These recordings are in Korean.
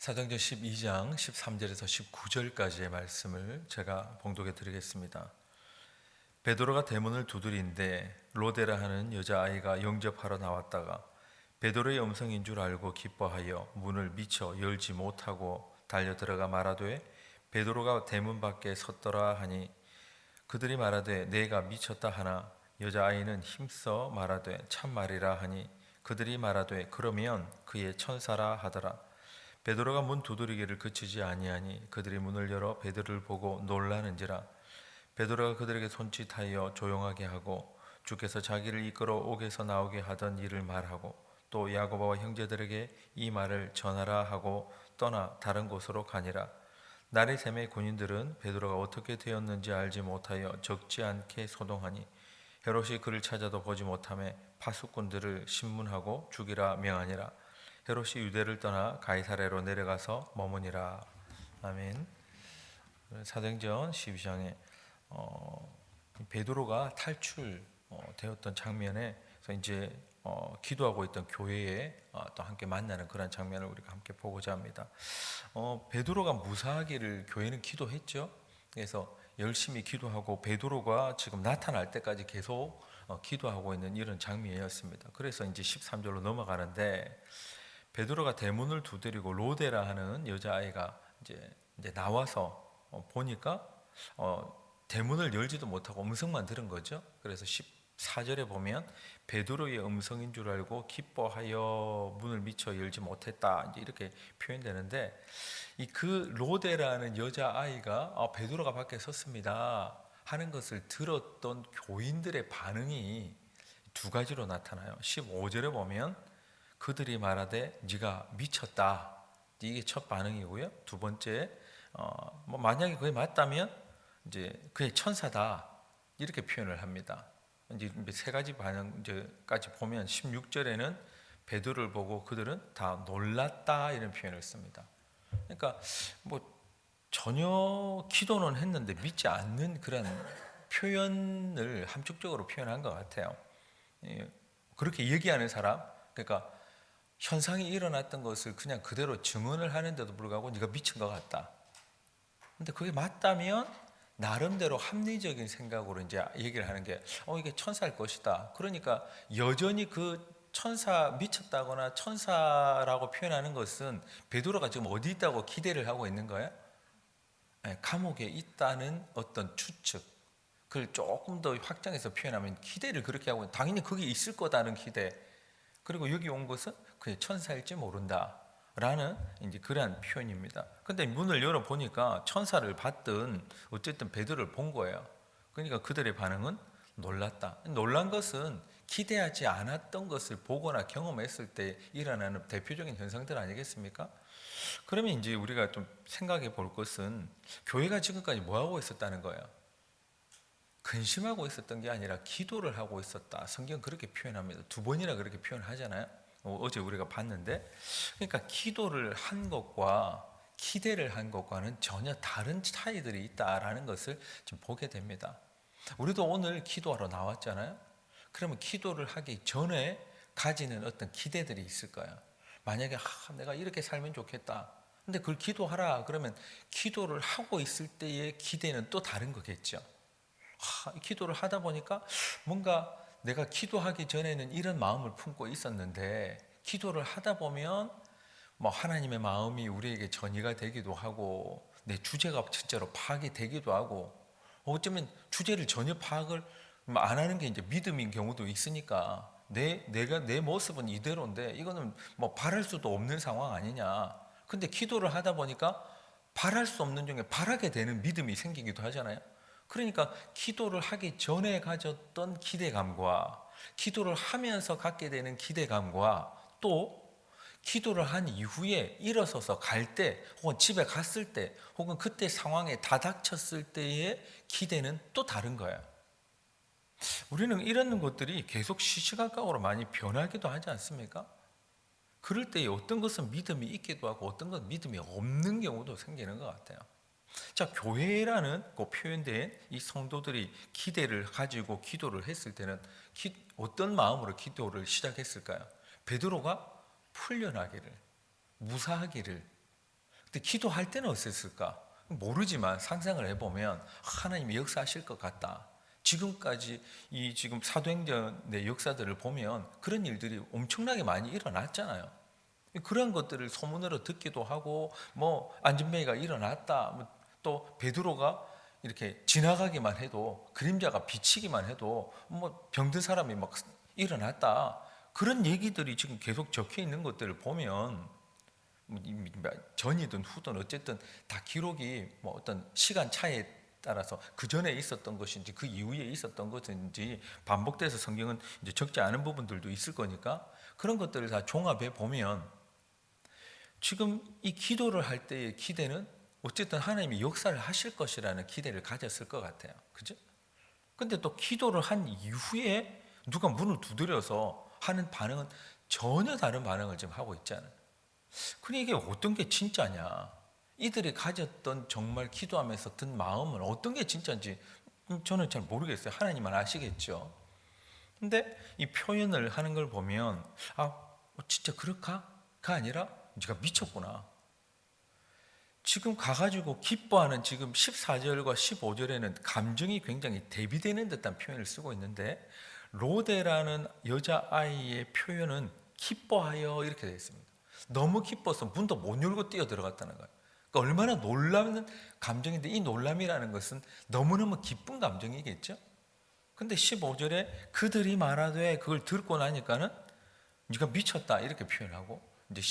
사도행전 12장 13절에서 19절까지의 말씀을 제가 봉독해 드리겠습니다. 베드로가 대문을 두드린데 로데라 하는 여자아이가 영접하러 나왔다가 베드로의 음성인 줄 알고 기뻐하여 문을 미처 열지 못하고 달려 들어가 말하되 베드로가 대문 밖에 섰더라 하니 그들이 말하되 내가 미쳤다 하나 여자아이는 힘써 말하되 참말이라 하니 그들이 말하되 그러면 그의 천사라 하더라. 베드로가 문 두드리기를 그치지 아니하니 그들이 문을 열어 베드로를 보고 놀라는지라. 베드로가 그들에게 손짓하여 조용하게 하고 주께서 자기를 이끌어 옥에서 나오게 하던 일을 말하고 또 야고보와 형제들에게 이 말을 전하라 하고 떠나 다른 곳으로 가니라. 날이 새매 군인들은 베드로가 어떻게 되었는지 알지 못하여 적지 않게 소동하니 헤롯이 그를 찾아도 보지 못하매 파수꾼들을 신문하고 죽이라 명하니라. 헤롯이 유대를 떠나 가이사랴로 내려가서 머무니라. 아멘. 사도행전 12장에 베드로가 탈출되었던 장면에서 이제 기도하고 있던 교회에 또 함께 만나는 그런 장면을 우리가 함께 보고자 합니다. 베드로가 무사하기를 교회는 기도했죠. 그래서 열심히 기도하고 베드로가 지금 나타날 때까지 계속 기도하고 있는 이런 장면이었습니다. 그래서 이제 13절로 넘어가는데 베드로가 대문을 두드리고 로데라 하는 여자아이가 이제 나와서 보니까 대문을 열지도 못하고 음성만 들은 거죠. 그래서 14절에 보면 베드로의 음성인 줄 알고 기뻐하여 문을 미처 열지 못했다 이제 이렇게 표현되는데 이 그 로데라는 여자아이가 베드로가 밖에 섰습니다 하는 것을 들었던 교인들의 반응이 두 가지로 나타나요. 15절에 보면 그들이 말하되 네가 미쳤다. 이게 첫 반응이고요. 두 번째, 만약에 그게 맞다면 이제 그의 천사다 이렇게 표현을 합니다. 이제 세 가지 반응까지 보면 16절에는 베드로를 보고 그들은 다 놀랐다 이런 표현을 씁니다. 그러니까 전혀 기도는 했는데 믿지 않는 그런 표현을 함축적으로 표현한 것 같아요. 그렇게 얘기하는 사람, 그러니까 현상이 일어났던 것을 그냥 그대로 증언을 하는데도 불구하고 네가 미친 것 같다. 근데 그게 맞다면 나름대로 합리적인 생각으로 이제 얘기를 하는 게 이게 천사일 것이다. 그러니까 여전히 그 천사 미쳤다거나 천사라고 표현하는 것은 베드로가 지금 어디 있다고 기대를 하고 있는 거예요? 감옥에 있다는 어떤 추측. 그걸 조금 더 확장해서 표현하면 기대를 그렇게 하고 당연히 거기 있을 거다는 기대. 그리고 여기 온 것은 그의 천사일지 모른다 라는 이제 그러한 표현입니다. 근데 문을 열어 보니까 천사를 봤든 어쨌든 베드로를 본 거예요. 그러니까 그들의 반응은 놀랐다. 놀란 것은 기대하지 않았던 것을 보거나 경험했을 때 일어나는 대표적인 현상들 아니겠습니까? 그러면 이제 우리가 좀 생각해 볼 것은 교회가 지금까지 뭐 하고 있었다는 거예요? 근심하고 있었던 게 아니라 기도를 하고 있었다. 성경 그렇게 표현합니다. 두 번이나 그렇게 표현하잖아요. 어제 우리가 봤는데, 그러니까 기도를 한 것과 기대를 한 것과는 전혀 다른 차이들이 있다라는 것을 좀 보게 됩니다. 우리도 오늘 기도하러 나왔잖아요. 그러면 기도를 하기 전에 가지는 어떤 기대들이 있을 거예요. 만약에 내가 이렇게 살면 좋겠다. 근데 그걸 기도하라 그러면 기도를 하고 있을 때의 기대는 또 다른 거겠죠. 기도를 하다 보니까 뭔가 내가 기도하기 전에는 이런 마음을 품고 있었는데 기도를 하다 보면 하나님의 마음이 우리에게 전이가 되기도 하고 내 주제가 진짜로 파악이 되기도 하고 어쩌면 주제를 전혀 파악을 안 하는 게 이제 믿음인 경우도 있으니까 내가 내 모습은 이대로인데 이거는 바랄 수도 없는 상황 아니냐. 근데 기도를 하다 보니까 바랄 수 없는 중에 바라게 되는 믿음이 생기기도 하잖아요. 그러니까 기도를 하기 전에 가졌던 기대감과 기도를 하면서 갖게 되는 기대감과 또 기도를 한 이후에 일어서서 갈 때 혹은 집에 갔을 때 혹은 그때 상황에 다닥쳤을 때의 기대는 또 다른 거예요. 우리는 이런 것들이 계속 시시각각으로 많이 변하기도 하지 않습니까? 그럴 때 어떤 것은 믿음이 있기도 하고 어떤 것은 믿음이 없는 경우도 생기는 것 같아요. 자, 교회라는 그 표현된 이 성도들이 기대를 가지고 기도를 했을 때는 어떤 마음으로 기도를 시작했을까요? 베드로가 풀려나기를, 무사하기를, 근데 기도할 때는 어땠을까? 모르지만 상상을 해보면 하나님이 역사하실 것 같다. 지금까지 이 지금 사도행전의 역사들을 보면 그런 일들이 엄청나게 많이 일어났잖아요. 그런 것들을 소문으로 듣기도 하고 뭐 안전뱅이가 일어났다. 또 베드로가 이렇게 지나가기만 해도 그림자가 비치기만 해도 뭐 병든 사람이 막 일어났다. 그런 얘기들이 지금 계속 적혀 있는 것들을 보면 전이든 후든 어쨌든 다 기록이 뭐 어떤 시간 차에 따라서 그 전에 있었던 것인지 그 이후에 있었던 것인지 반복돼서 성경은 이제 적지 않은 부분들도 있을 거니까 그런 것들을 다 종합해 보면 지금 이 기도를 할 때의 기대는 어쨌든 하나님이 역사를 하실 것이라는 기대를 가졌을 것 같아요. 그죠? 근데 또 기도를 한 이후에 누가 문을 두드려서 하는 반응은 전혀 다른 반응을 지금 하고 있잖아요. 그러니 이게 어떤 게 진짜냐? 이들이 가졌던 정말 기도하면서 든 마음은 어떤 게 진짜인지 저는 잘 모르겠어요. 하나님만 아시겠죠. 근데 이 표현을 하는 걸 보면 진짜 그럴까?가 아니라 네가 미쳤구나. 지금 가가지고 기뻐하는 지금 14절과 15절에는 감정이 굉장히 대비되는 듯한 표현을 쓰고 있는데 로데라는 여자아이의 표현은 기뻐하여 이렇게 되어 있습니다. 너무 기뻐서 문도 못 열고 뛰어 들어갔다는 거예요. 그러니까 얼마나 놀라는 감정인데 이 놀람이라는 것은 너무너무 기쁜 감정이겠죠. 근데 15절에 그들이 말하되 그걸 듣고 나니까는 네가 미쳤다 이렇게 표현하고 이제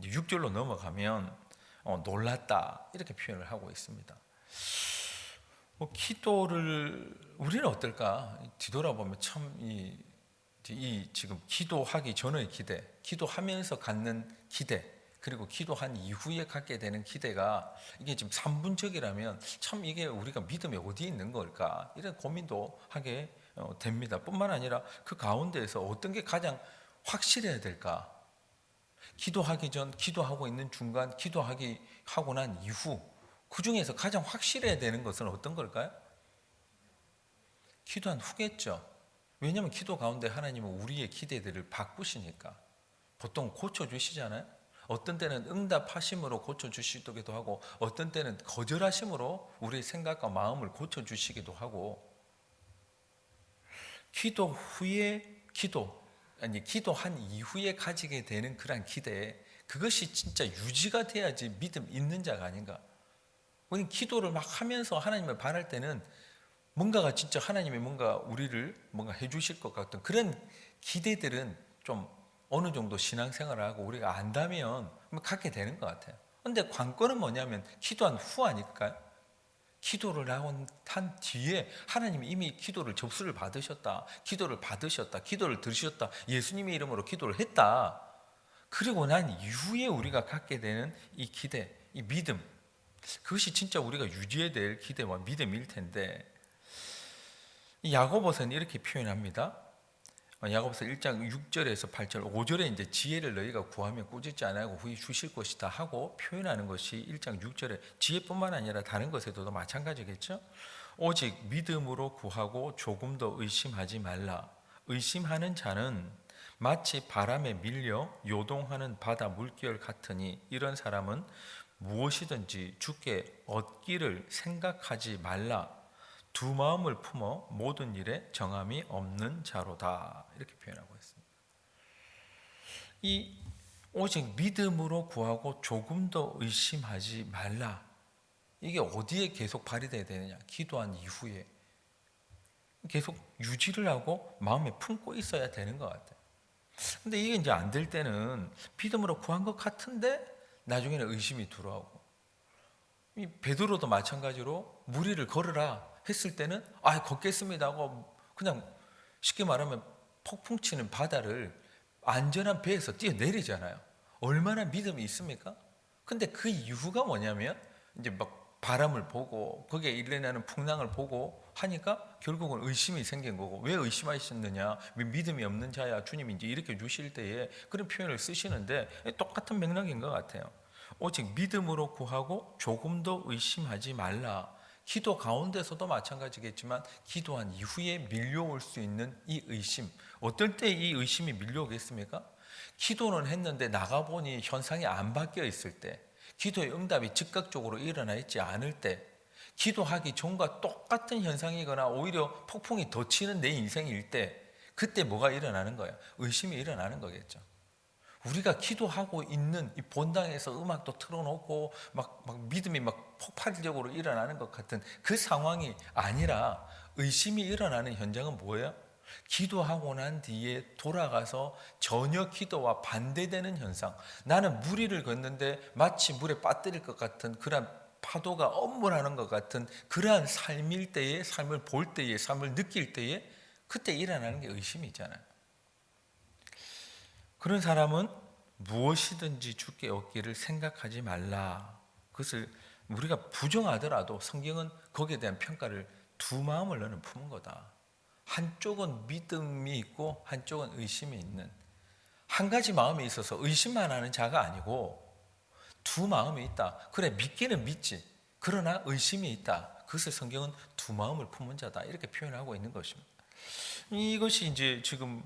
6절로 넘어가면 놀랐다 이렇게 표현을 하고 있습니다. 기도를 우리는 어떨까? 뒤돌아보면 참 이 지금 기도하기 전의 기대, 기도하면서 갖는 기대, 그리고 기도한 이후에 갖게 되는 기대가 이게 지금 3분적이라면 참 이게 우리가 믿음이 어디에 있는 걸까? 이런 고민도 하게 됩니다. 뿐만 아니라 그 가운데에서 어떤 게 가장 확실해야 될까? 기도하기 전, 기도하고 있는 중간, 하고 난 이후 그 중에서 가장 확실해야 되는 것은 어떤 걸까요? 기도한 후겠죠. 왜냐하면 기도 가운데 하나님은 우리의 기대들을 바꾸시니까 보통 고쳐주시잖아요. 어떤 때는 응답하심으로 고쳐주시기도 하고 어떤 때는 거절하심으로 우리의 생각과 마음을 고쳐주시기도 하고 기도한 이후에 가지게 되는 그런 기대, 그것이 진짜 유지가 돼야지 믿음 있는 자가 아닌가. 우리는 기도를 막 하면서 하나님을 바랄 때는 뭔가가 진짜 하나님이 뭔가 우리를 뭔가 해주실 것 같은 그런 기대들은 좀 어느 정도 신앙생활을 하고 우리가 안다면 갖게 되는 것 같아요. 그런데 관건은 뭐냐면 기도한 후 아닐까요? 기도를 한 뒤에 하나님이 이미 기도를 접수를 받으셨다. 기도를 받으셨다. 기도를 들으셨다. 예수님의 이름으로 기도를 했다. 그리고 난 이후에 우리가 갖게 되는 이 기대, 이 믿음, 그것이 진짜 우리가 유지해야 될 기대와 믿음일 텐데 이 야고보서는 이렇게 표현합니다. 야고보서 1장 6절에서 8절, 5절에 이제 지혜를 너희가 구하면 꾸짖지 아니하고 후히 주실 것이다 하고 표현하는 것이 1장 6절에 지혜뿐만 아니라 다른 것에도 마찬가지겠죠. 오직 믿음으로 구하고 조금 더 의심하지 말라. 의심하는 자는 마치 바람에 밀려 요동하는 바다 물결 같으니 이런 사람은 무엇이든지 주께 얻기를 생각하지 말라. 두 마음을 품어 모든 일에 정함이 없는 자로다 이렇게 표현하고 있습니다. 이 오직 믿음으로 구하고 조금 더 의심하지 말라. 이게 어디에 계속 발휘돼야 되느냐? 기도한 이후에 계속 유지를 하고 마음에 품고 있어야 되는 것 같아요. 근데 이게 이제 안 될 때는 믿음으로 구한 것 같은데 나중에는 의심이 들어오고 이 베드로도 마찬가지로 무리를 걸으라 했을 때는 걷겠습니다 하고 그냥 쉽게 말하면 폭풍 치는 바다를 안전한 배에서 뛰어내리잖아요. 얼마나 믿음이 있습니까? 근데 그 이유가 뭐냐면 이제 막 바람을 보고 거기에 일어나는 풍랑을 보고 하니까 결국은 의심이 생긴 거고 왜 의심하셨느냐? 믿음이 없는 자야 주님이 이제 이렇게 주실 때에 그런 표현을 쓰시는데 똑같은 맥락인 것 같아요. 오직 믿음으로 구하고 조금 더 의심하지 말라. 기도 가운데서도 마찬가지겠지만 기도한 이후에 밀려올 수 있는 이 의심, 어떨 때 이 의심이 밀려오겠습니까? 기도는 했는데 나가보니 현상이 안 바뀌어 있을 때, 기도의 응답이 즉각적으로 일어나 있지 않을 때, 기도하기 전과 똑같은 현상이거나 오히려 폭풍이 더 치는 내 인생일 때, 그때 뭐가 일어나는 거예요? 의심이 일어나는 거겠죠. 우리가 기도하고 있는 이 본당에서 음악도 틀어놓고 막 믿음이 막 폭발적으로 일어나는 것 같은 그 상황이 아니라 의심이 일어나는 현장은 뭐예요? 기도하고 난 뒤에 돌아가서 전혀 기도와 반대되는 현상. 나는 무리를 걷는데 마치 물에 빠뜨릴 것 같은 그런 파도가 엄물하는 것 같은 그러한 삶일 때에, 삶을 볼 때에, 삶을 느낄 때에 그때 일어나는 게 의심이잖아요. 그런 사람은 무엇이든지 주께 얻기를 생각하지 말라. 그것을 우리가 부정하더라도 성경은 거기에 대한 평가를 두 마음을 너는 품은 거다. 한쪽은 믿음이 있고 한쪽은 의심이 있는, 한 가지 마음이 있어서 의심만 하는 자가 아니고 두 마음이 있다. 그래, 믿기는 믿지. 그러나 의심이 있다. 그것을 성경은 두 마음을 품은 자다. 이렇게 표현하고 있는 것입니다. 이것이 이제 지금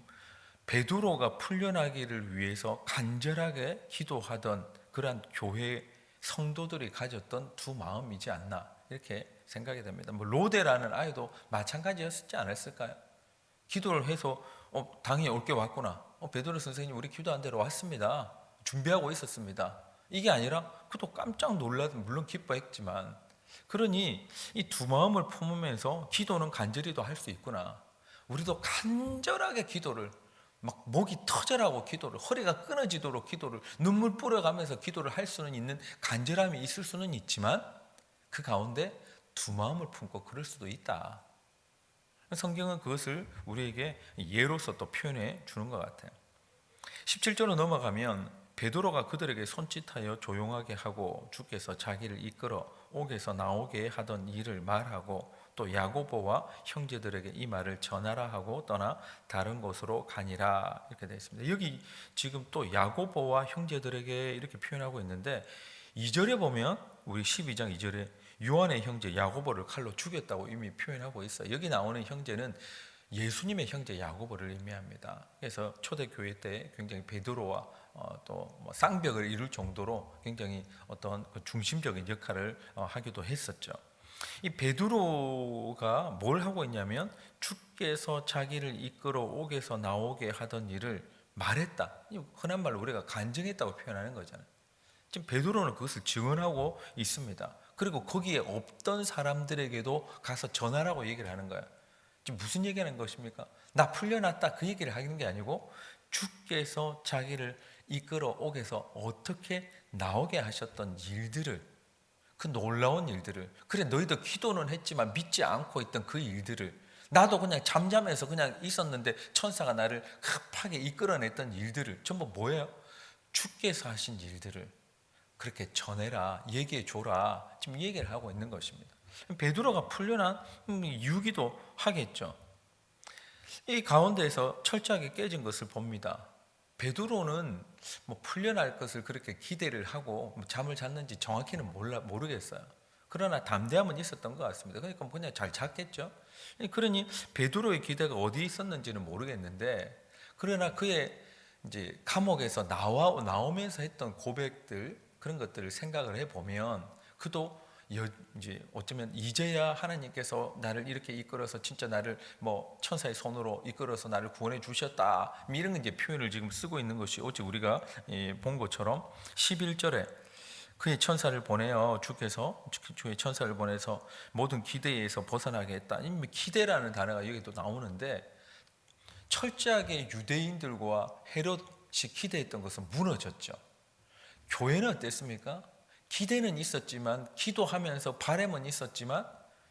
베드로가 풀려나기를 위해서 간절하게 기도하던 그러한 교회 성도들이 가졌던 두 마음이지 않나 이렇게 생각이 됩니다. 뭐 로데라는 아이도 마찬가지였지 않았을까요? 기도를 해서 당연히 올 게 왔구나. 베드로 선생님 우리 기도한 대로 왔습니다. 준비하고 있었습니다. 이게 아니라 그도 깜짝 놀라서 물론 기뻐했지만, 그러니 이 두 마음을 품으면서 기도는 간절히도 할 수 있구나. 우리도 간절하게 기도를 막 목이 터져라고 기도를, 허리가 끊어지도록 기도를, 눈물 뿌려가면서 기도를 할 수는 있는 간절함이 있을 수는 있지만 그 가운데 두 마음을 품고 그럴 수도 있다. 성경은 그것을 우리에게 예로서 또 표현해 주는 것 같아요. 17절로 넘어가면 베드로가 그들에게 손짓하여 조용하게 하고 주께서 자기를 이끌어 옥에서 나오게 하던 일을 말하고 또 야고보와 형제들에게 이 말을 전하라 하고 떠나 다른 곳으로 가니라 이렇게 되어 있습니다. 여기 지금 또 야고보와 형제들에게 이렇게 표현하고 있는데 2절에 보면 우리 12장 2절에 요한의 형제 야고보를 칼로 죽였다고 이미 표현하고 있어요. 여기 나오는 형제는 예수님의 형제 야고보를 의미합니다. 그래서 초대교회 때 굉장히 베드로와 또 쌍벽을 이룰 정도로 굉장히 어떤 중심적인 역할을 하기도 했었죠. 이 베드로가 뭘 하고 있냐면 주께서 자기를 이끌어 옥에서 나오게 하던 일을 말했다. 흔한 말로 우리가 간증했다고 표현하는 거잖아요. 지금 베드로는 그것을 증언하고 있습니다. 그리고 거기에 없던 사람들에게도 가서 전하라고 얘기를 하는 거예요. 지금 무슨 얘기하는 것입니까? 나 풀려났다 그 얘기를 하는 게 아니고 주께서 자기를 이끌어 옥에서 어떻게 나오게 하셨던 일들을, 그 놀라운 일들을, 그래 너희도 기도는 했지만 믿지 않고 있던 그 일들을, 나도 그냥 잠잠해서 그냥 있었는데 천사가 나를 급하게 이끌어냈던 일들을 전부 뭐예요? 주께서 하신 일들을 그렇게 전해라, 얘기해 줘라. 지금 얘기를 하고 있는 것입니다. 베드로가 풀려난 이유기도 하겠죠. 이 가운데에서 철저하게 깨진 것을 봅니다. 베드로는 뭐 풀려날 것을 그렇게 기대를 하고 잠을 잤는지 정확히는 모르겠어요. 그러나 담대함은 있었던 것 같습니다. 그러니까 그냥 잘 잤겠죠. 그러니 베드로의 기대가 어디 있었는지는 모르겠는데, 그러나 그의 이제 감옥에서 나오면서 했던 고백들, 그런 것들을 생각을 해보면 그도 이제 어쩌면 이제야 하나님께서 나를 이렇게 이끌어서 진짜 나를 뭐 천사의 손으로 이끌어서 나를 구원해 주셨다, 이런 이제 표현을 지금 쓰고 있는 것이 어제 우리가 본 것처럼 11절에 그의 천사를 보내어 주께서 주의 천사를 보내서 모든 기대에서 벗어나게 했다. 이미 기대라는 단어가 여기 또 나오는데, 철저하게 유대인들과 헤롯이 기대했던 것은 무너졌죠. 교회는 어땠습니까? 기대는 있었지만, 기도하면서 바람은 있었지만,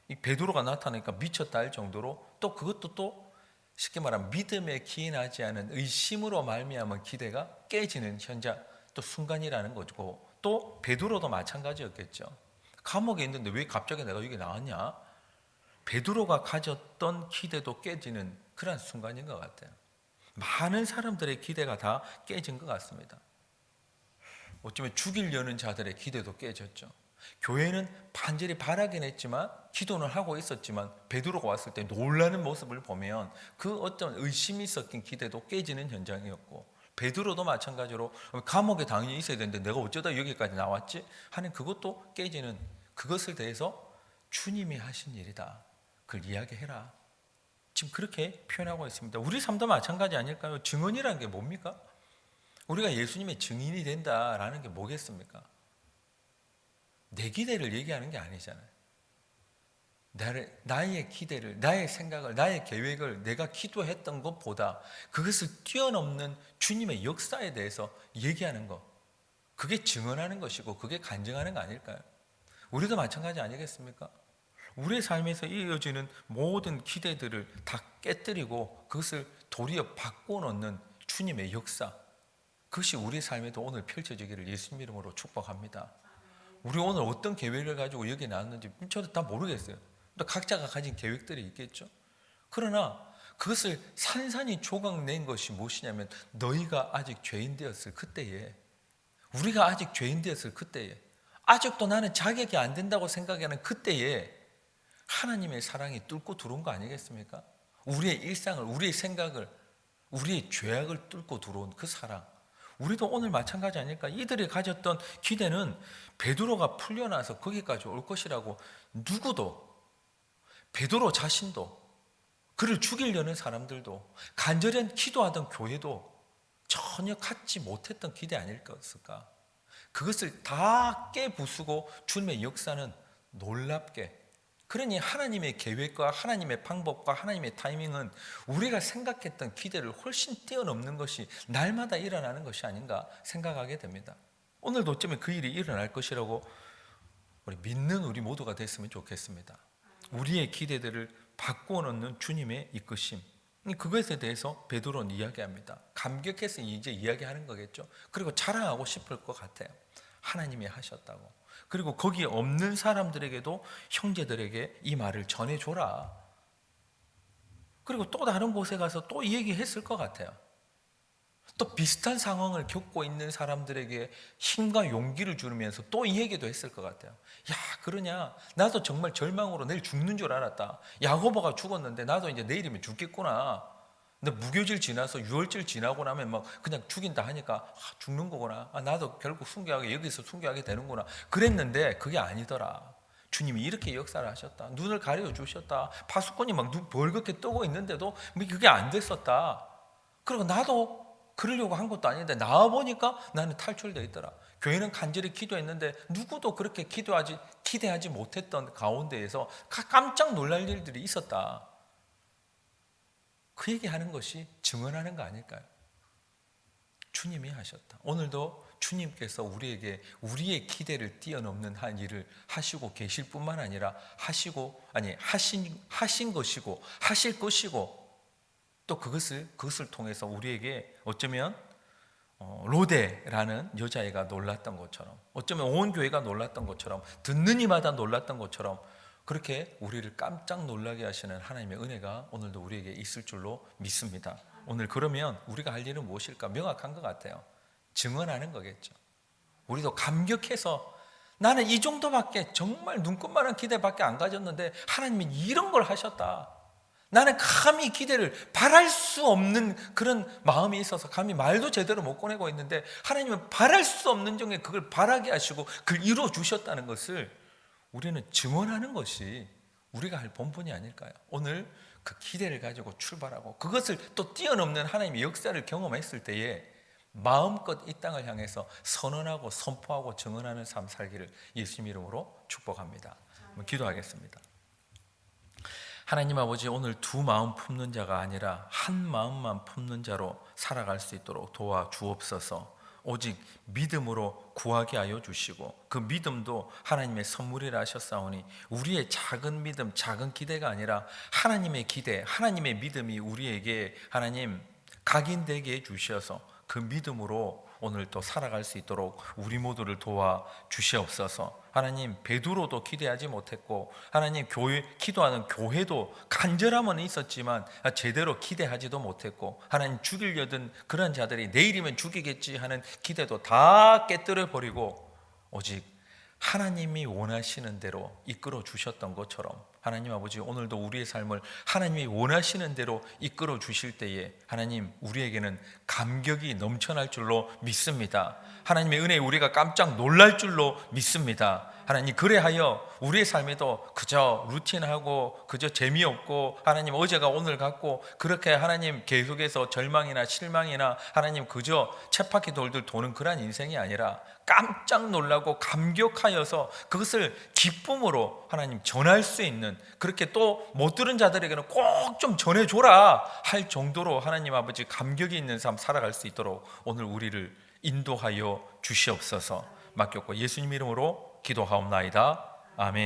이 베드로가 나타나니까 미쳤다 할 정도로, 또 그것도 또 쉽게 말하면 믿음에 기인하지 않은 의심으로 말미암은 기대가 깨지는 현장, 또 순간이라는 거고, 또 베드로도 마찬가지였겠죠. 감옥에 있는데 왜 갑자기 내가 여기 나왔냐? 베드로가 가졌던 기대도 깨지는 그런 순간인 것 같아요. 많은 사람들의 기대가 다 깨진 것 같습니다. 어쩌면 죽이려는 자들의 기대도 깨졌죠. 교회는 반절이 바라긴 했지만, 기도는 하고 있었지만, 베드로가 왔을 때 놀라는 모습을 보면 그 어떤 의심이 섞인 기대도 깨지는 현장이었고, 베드로도 마찬가지로 감옥에 당연히 있어야 되는데 내가 어쩌다 여기까지 나왔지 하는 그것도 깨지는, 그것을 대해서 주님이 하신 일이다, 그걸 이야기해라. 지금 그렇게 표현하고 있습니다. 우리 삶도 마찬가지 아닐까요? 증언이라는 게 뭡니까? 우리가 예수님의 증인이 된다라는 게 뭐겠습니까? 내 기대를 얘기하는 게 아니잖아요. 나의 기대를, 나의 생각을, 나의 계획을 내가 기도했던 것보다 그것을 뛰어넘는 주님의 역사에 대해서 얘기하는 것, 그게 증언하는 것이고 그게 간증하는 거 아닐까요? 우리도 마찬가지 아니겠습니까? 우리의 삶에서 이어지는 모든 기대들을 다 깨뜨리고 그것을 도리어 바꿔놓는 주님의 역사, 그것이 우리 삶에도 오늘 펼쳐지기를 예수님 이름으로 축복합니다. 우리 오늘 어떤 계획을 가지고 여기 나왔는지 저도 다 모르겠어요. 또 각자가 가진 계획들이 있겠죠. 그러나 그것을 산산이 조각낸 것이 무엇이냐면 너희가 아직 죄인 되었을 그때에, 우리가 아직 죄인 되었을 그때에, 아직도 나는 자격이 안 된다고 생각하는 그때에 하나님의 사랑이 뚫고 들어온 거 아니겠습니까? 우리의 일상을, 우리의 생각을, 우리의 죄악을 뚫고 들어온 그 사랑, 우리도 오늘 마찬가지 아닐까? 이들이 가졌던 기대는 베드로가 풀려나서 거기까지 올 것이라고 누구도, 베드로 자신도, 그를 죽이려는 사람들도, 간절히 기도하던 교회도 전혀 갖지 못했던 기대 아닐까? 그것을 다 깨부수고 주님의 역사는 놀랍게, 그러니 하나님의 계획과 하나님의 방법과 하나님의 타이밍은 우리가 생각했던 기대를 훨씬 뛰어넘는 것이 날마다 일어나는 것이 아닌가 생각하게 됩니다. 오늘도 어쩌면 그 일이 일어날 것이라고 우리 믿는 우리 모두가 됐으면 좋겠습니다. 우리의 기대들을 바꾸어놓는 주님의 이끄심, 그것에 대해서 베드로는 이야기합니다. 감격해서 이제 이야기하는 거겠죠. 그리고 자랑하고 싶을 것 같아요. 하나님이 하셨다고. 그리고 거기에 없는 사람들에게도 형제들에게 이 말을 전해줘라. 그리고 또 다른 곳에 가서 또 얘기했을 것 같아요. 또 비슷한 상황을 겪고 있는 사람들에게 힘과 용기를 주면서 또 이 얘기도 했을 것 같아요. 야, 그러냐? 나도 정말 절망으로 내일 죽는 줄 알았다. 야고보가 죽었는데 나도 이제 내일이면 죽겠구나. 근데 무교절 지나서 유월절 지나고 나면 막 그냥 죽인다 하니까 죽는 거구나. 나도 결국 순교하게, 여기서 순교하게 되는구나. 그랬는데 그게 아니더라. 주님이 이렇게 역사를 하셨다. 눈을 가려 주셨다. 파수꾼이 막 벌겋게 뜨고 있는데도 그게 안 됐었다. 그리고 나도 그러려고 한 것도 아닌데 나와보니까 나는 탈출되어 있더라. 교회는 간절히 기도했는데 누구도 그렇게 기대하지 못했던 가운데에서 깜짝 놀랄 일들이 있었다. 그 얘기하는 것이 증언하는 거 아닐까요? 주님이 하셨다. 오늘도 주님께서 우리에게 우리의 기대를 뛰어넘는 한 일을 하시고 계실 뿐만 아니라 하신 것이고 하실 것이고, 또 그것을 통해서 우리에게 어쩌면 로데라는 여자애가 놀랐던 것처럼, 어쩌면 온 교회가 놀랐던 것처럼, 듣는 이마다 놀랐던 것처럼 그렇게 우리를 깜짝 놀라게 하시는 하나님의 은혜가 오늘도 우리에게 있을 줄로 믿습니다. 오늘 그러면 우리가 할 일은 무엇일까? 명확한 것 같아요. 증언하는 거겠죠. 우리도 감격해서 나는 이 정도밖에, 정말 눈꽃만한 기대밖에 안 가졌는데 하나님이 이런 걸 하셨다. 나는 감히 기대를 바랄 수 없는 그런 마음이 있어서 감히 말도 제대로 못 꺼내고 있는데 하나님은 바랄 수 없는 중에 그걸 바라게 하시고 그걸 이루어 주셨다는 것을 우리는 증언하는 것이 우리가 할 본분이 아닐까요? 오늘 그 기대를 가지고 출발하고 그것을 또 뛰어넘는 하나님의 역사를 경험했을 때에 마음껏 이 땅을 향해서 선언하고 선포하고 증언하는 삶 살기를 예수님 이름으로 축복합니다. 기도하겠습니다. 하나님 아버지, 오늘 두 마음 품는 자가 아니라 한 마음만 품는 자로 살아갈 수 있도록 도와주옵소서. 오직 믿음으로 구하게 하여 주시고 그 믿음도 하나님의 선물이라 하셨사오니 우리의 작은 믿음, 작은 기대가 아니라 하나님의 기대, 하나님의 믿음이 우리에게 하나님 각인되게 해 주셔서 그 믿음으로 오늘 또 살아갈 수 있도록 우리 모두를 도와 주시옵소서. 하나님, 베드로도 기대하지 못했고 하나님 기도하는 교회도 간절함은 있었지만 제대로 기대하지도 못했고 하나님 죽이려던 그런 자들이 내일이면 죽이겠지 하는 기대도 다 깨뜨려 버리고 오직 하나님이 원하시는 대로 이끌어 주셨던 것처럼 하나님 아버지, 오늘도 우리의 삶을 하나님이 원하시는 대로 이끌어 주실 때에 하나님, 우리에게는 감격이 넘쳐날 줄로 믿습니다. 하나님의 은혜에 우리가 깜짝 놀랄 줄로 믿습니다. 하나님, 그래하여 우리의 삶에도 그저 루틴하고 그저 재미없고 하나님 어제가 오늘 같고 그렇게 하나님 계속해서 절망이나 실망이나 하나님 그저 쳇바퀴 돌들 도는 그런 인생이 아니라 깜짝 놀라고 감격하여서 그것을 기쁨으로 하나님 전할 수 있는, 그렇게 또 못 들은 자들에게는 꼭 좀 전해줘라 할 정도로 하나님 아버지 감격이 있는 삶 살아갈 수 있도록 오늘 우리를 인도하여 주시옵소서. 맡겼고 예수님 이름으로 기도하옵나이다. 아멘.